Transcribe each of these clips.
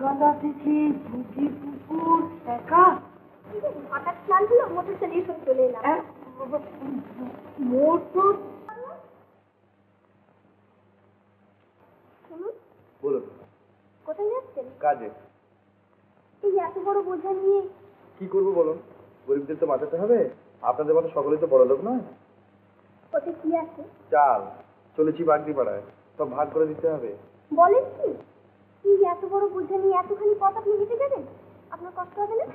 কলকাতা থেকে দুটি কুকুর একা হঠাৎ প্ল্যান হলো, মোটর চালিয়ে সব চলে এলাম। মোটর বলুন। কোথায় যাচ্ছেন? কাজে। এই এত বড় বোঝা নিয়ে কি করবো বলুন, গরিবদের তো বাঁচাতে হবে। আপনাদের মতো সকলেই তো বড় লোক নয়। ওতে কি আছে? চাল চলেছি বাগদিপাড়ায়, সব ভাগ করে দিতে হবে। বলেন কি? এই এত বড় বোঝা নিয়ে এতখানি পথ আপনি হেঁটে যাবেন? আপনার কষ্ট হবে না?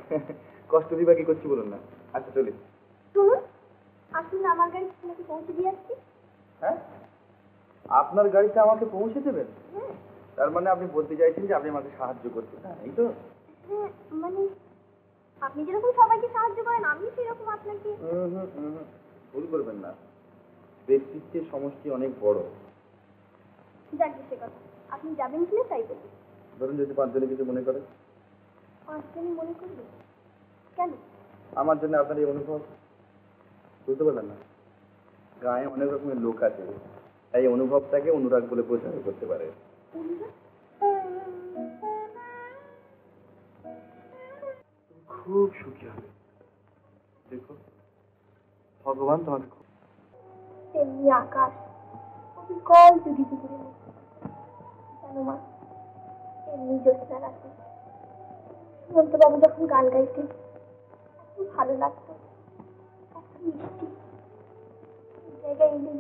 কষ্ট দিবা কি করছি বলুন না। আচ্ছা চলি। শুনুন, আসুন আমার গাড়ি আপনাকে পৌঁছে দিয়ে আসছি। হ্যাঁ, আপনার গাড়িতে আমাকে পৌঁছে দেবেন? হ্যাঁ তার মানে আপনি বলতে চাইছেন যে আপনি আমাকে সাহায্য করছেন, না এই তো? হ্যাঁ, মানে আপনি যেরকম সবাইকে সাহায্য করেন আমি সেরকম আপনাকে। ভুল করবেন না, ব্যক্তিত্বের সমষ্টি অনেক বড়। যাক সে কথা, আপনি যাবেন কিনা তাই বলুন। ধরুন যদি পাঁচজনে কিছু মনে করে। পাঁচজনই মনে করবে? কেন? আমার জন্য আপনার এই অনুভব বুঝতে পারলেন না? গায়ে অনেক রকমের লোক আছে, তাই অনুভবটাকে অনুরাগ বলে প্রচার করতে পারে। খুব সুখী হবে, দেখো ভগবান তোমাকে খুব। তেমনি আকাশ অবিকল যদি পুকুরে জানো মা, এমনি জ্যোৎস্না রাতে সুমন্তবাবু যখন গান গাইতেন এত ভালো লাগতো, এত মিষ্টি। এই জায়গায় এলেই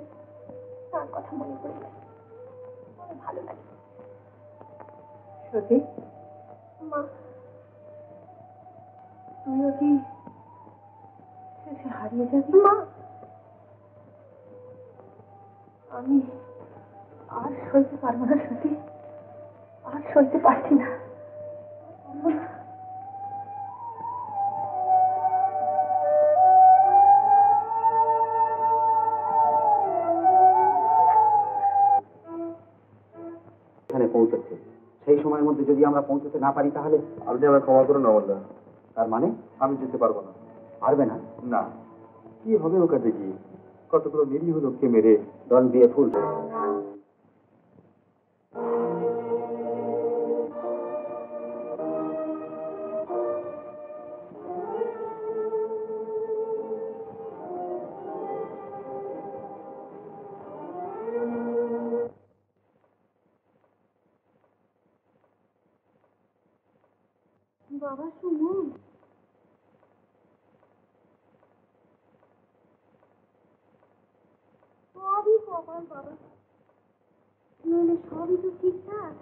তার কথা মনে পড়ে যায়, বড় ভালো লাগে। সত্যি মা, তুইও কি শেষে হারিয়ে যাবি? মা, আমি আর সইতে পারবো না সত্যি, আর সইতে পারছি না। এখানে পৌঁছেছে, সেই সময়ের মধ্যে যদি আমরা পৌঁছতে না পারি তাহলে? আপনি আমার ক্ষমা করুন অমলদা, তার মানে আমি যেতে পারবো না। পারবে না? না, কি হবে ও কাজে গিয়ে? কতগুলো নিরীহ লোককে মেরে দল দিয়ে ফুল। বাবা শুনুন, সবই কপাল বাবা, নইলে সবই তো ঠিকঠাক।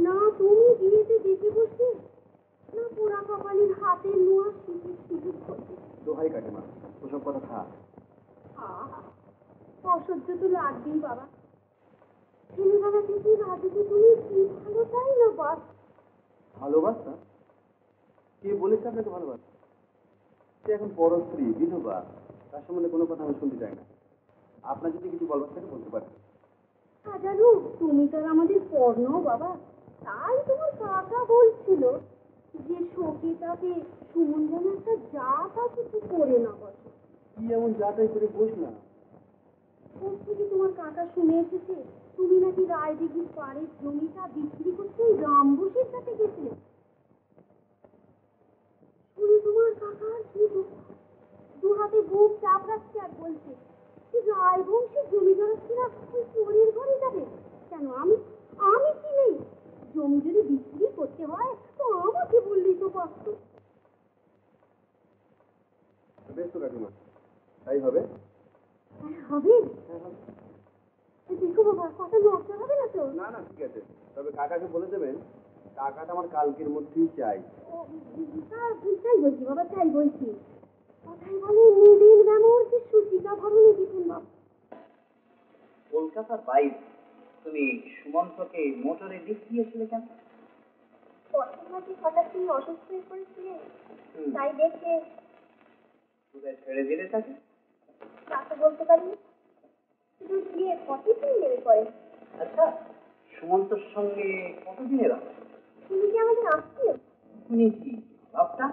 না তুমি বিয়েতে দেখে বসে, না পোড়া কপালের হাতের নোয়া সিঁদুর সিঁদুর করবে। দোহাই কাকিমা, ওসব কথা থাক। অসহ্য তো লাগবেই বাবা। ছেলেবেলা থেকে রাজুকে তুমি কি ভালো চাই না বাস। ভালোবাসা? কে বলেছে আপনাকে ভালোবাসা? সে এখন বড় স্ত্রী, বিধবা, তার সম্বন্ধে কোনো কথা আমি শুনতে চাই না। আপনার যদি কিছু বলবার থাকে বলতে পারেন। জানো তুমি তো আমাদের পর্ণ বাবা, তাই তোমার কাকা বলছিল যে সখীটাকে সুমন যেন একটা যা তা কিছু করে না বসে। কি এমন যাতাই করে বসলাম? ওর থেকে তোমার কাকা শুনে এসেছে তুমি নাকি রায়দিঘির পাড়ের জমিটা বিক্রি করতে রামবসির কাছে গেছিলে। শুনে তোমার কাকা আর কি দু হাতে বুক চাপড়াচ্ছে আর বলছে যে রায়বংশীর জমি জমাচ্ছিরা ওই চোরের ঘরে যাবে। কেন আমি আমি কি নেই? জমি যদি বিক্রি করতে হয় তো আমাকে বললেই তো পারতো। বেশ তো কাকিমা, তাই হবে। হবে? দেখো বাবা, কথা নষ্ট হবে না তো? না না, ঠিক আছে, তবে কাকাকে বলে দেবেন টাকাটা আমার কালকের মধ্যেই চাই। তাই বলছি বাবা, তাই বলছি। কথাই বলে নিবিড় ব্যামোর কি সুচিকা ভরণী দিতেন বাবা। কলকাতার বাইরে তুমি সুমন্তকে মোটরে লিফট দিয়েছিলে কেন? পথে হঠাৎ তিনি অসুস্থ হয়ে পড়েছিলেন, তাই দেখে কোথায় ছেড়ে দিলে তাকে? তা তো বলতে পারি, শুধু গিয়ে পথে তিনি নেমে পড়েন। আচ্ছা, সুমন্তর সঙ্গে কতদিনের আছে? তিনি কি আমাদের আত্মীয়? শুনেছি ভাবটা।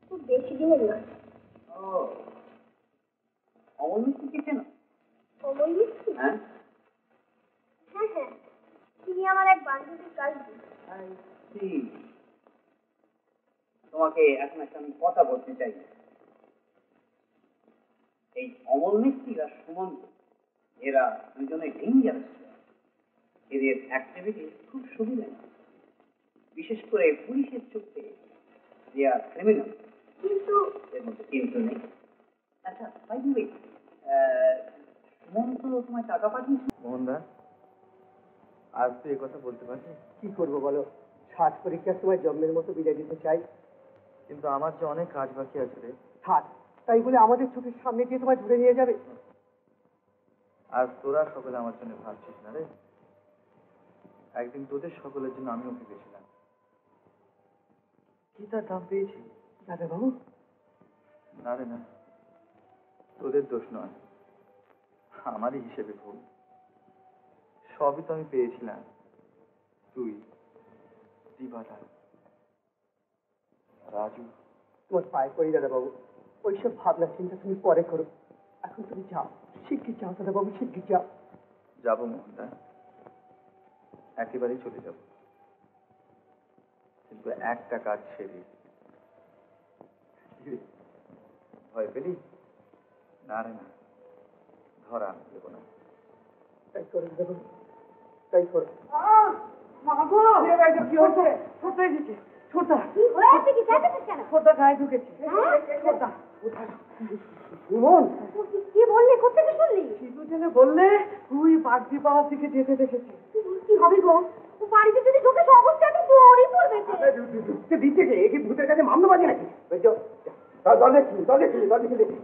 খুব বেশি দিনের নয়। ও, অমল মিস্ত্রিকে চেনো? অমল মিস্ত্রি? হ্যাঁ হ্যাঁ হ্যাঁ, তিনি আমার এক বান্ধবীর কাজী। তোমাকে এখন একটা আমি কথা বলতে চাই। এই অমল মিস্ত্রি আর সুমন্ত, এরা দুজনে ডেঞ্জারাস। এদের অ্যাক্টিভিটি খুব সুবিধা, বিশেষ করে পুলিশের চোখে দে আর ক্রিমিনাল। কিন্তু এর মধ্যে কিন্তু নেই। আচ্ছা, বাই দ্য ওয়ে, সুমন্ত তোমায় টাকা পাঠিয়েছে? মোহনদা, আজ তুই এ কথা বলতে পারবি? কি করবো বলো, সাত পরীক্ষার সময় জন্মের মতো বিদায় দিতে চাই। কিন্তু আমার যে অনেক কাজ বাকি আছে রে। সাত, তাই বলে আমাদের চোখের সামনে দিয়ে তোমায় ধরে নিয়ে যাবে? আজ তোরা সকলে আমার জন্য ভাবছিস না রে। একদিন তোদের সকলের জন্য আমিও ভেবেছিলাম। কি তার দাম পেয়েছি? দাদা বাবু, না রে না, তোদের দোষ নয়, আমারই হিসেবে ভুল। সবই তো আমি পেয়েছিলাম। তুই, দিবাদা, রাজু। তোমার পায়ে পড়ি দাদা বাবু, ওইসব ভাবনা চিন্তা তুমি পরে করো। এখন তুমি যাও, শিগগির যাও দাদা বাবু, শিগগির যাও। যাবো মোহনদা, একেবারেই চলে যাব, কিন্তু একটা কাজ ছেড়ে। ভয় পেলি? না রে না, ধরা আমি দেবো না। তাই করো দাদা বাবু, তাই করো। কি হচ্ছে? ছোটা এসেছে, ছোটা কি হয়েছে? কি চেঁচাচ্ছিস কেন? ছোটা গায়ে ঢুকেছে। ছোটা সুমন, কি বললি? কোথেকে শুনলি? কিছু জেনে বললে তুই বাগদি পাড়ার দিকে যেতে দেখেছি। কি হবে গো? ও বাড়িতে যদি ঢুকে অবস্থা তো দৌড়ই পড়বে যে। দিচ্ছে কে? কি ভূতের কাছে মামলা বাজে নাকি?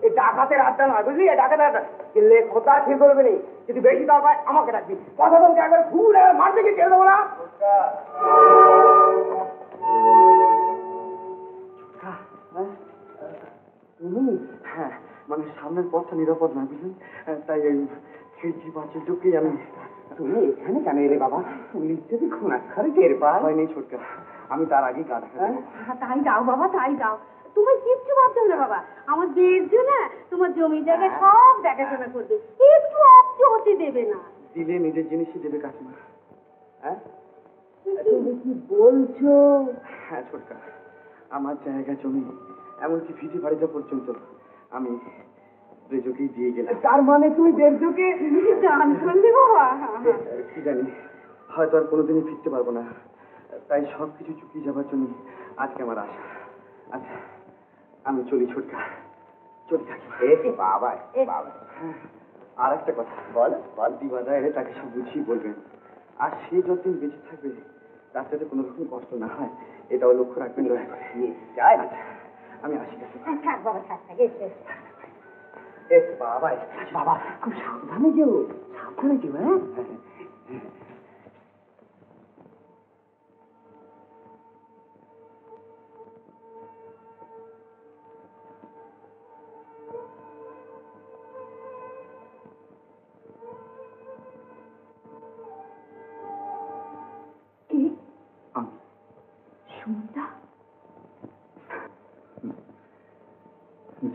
এই ডাকাতের আড্ডা নয়, বুঝলি? এই ডাকাতের আড্ডা কিনলে কথা ঠিক করবে নি। যদি বেশি দরকার হয় আমাকে ডাকবি। কথা তোমাকে একবার ফুল মার দিকে ছেড়ে দেবো না। হ্যাঁ, মানে সামনের পথটা নিরাপদ নয় বুঝলেন, তাই এই খিড়কি পাঁচিল টুকুই আমি। তুমি এখানে কেন এলে বাবা? পুলিশ যদি খুন আখারে টের পায়। হয়নি ছোটকা, আমি তার আগেই গা দেখা দেবো। তাই দাও বাবা, তাই দাও। তুমি কিচ্ছু ভাবতে হবে না বাবা। আমার দেশজু না তোমার জমি জায়গা সব দেখাশোনা করবে, একটু অপ্ত হতে দেবে না। দিলে নিজের জিনিসই দেবে কাকিমা। হ্যাঁ, তুমি কি বলছো? হ্যাঁ ছোটকা, আমার জায়গা জমি এমনকি ভিটে বাড়িটা পর্যন্ত আমি রেজকেই দিয়ে গেলাম। তার মানে তুমি দেশজুকে জান শুনলি বাবা? কি জানি, হয়তো আর কোনোদিনই ফিরতে পারবো না, তাই সব কিছু চুকিয়ে যাবার জন্য আজকে আমার আশা। আচ্ছা, আমি চলি ছোটকা, চলি কাকিমা। বাবা বাবা, হ্যাঁ, আর একটা কথা বল বল। দিবাদা এলে তাকে সব বুঝিয়ে বলবেন, আর সে যতদিন বেঁচে থাকবে তার যাতে কোনো রকম কষ্ট না হয় এটাও লক্ষ্য রাখবেন দয়া করে। আচ্ছা, আমি আসি কাকিমা। থাক বাবা, থাক থাক, এসে বাবা বাবা, খুব সাবধানে যেও, সাবধানে যেও। হ্যাঁ, আমি সুমনদা,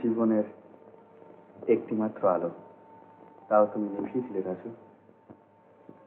জীবনের একটিমাত্র আলো, তাও তুমি নিভিয়ে দিলে রাজু।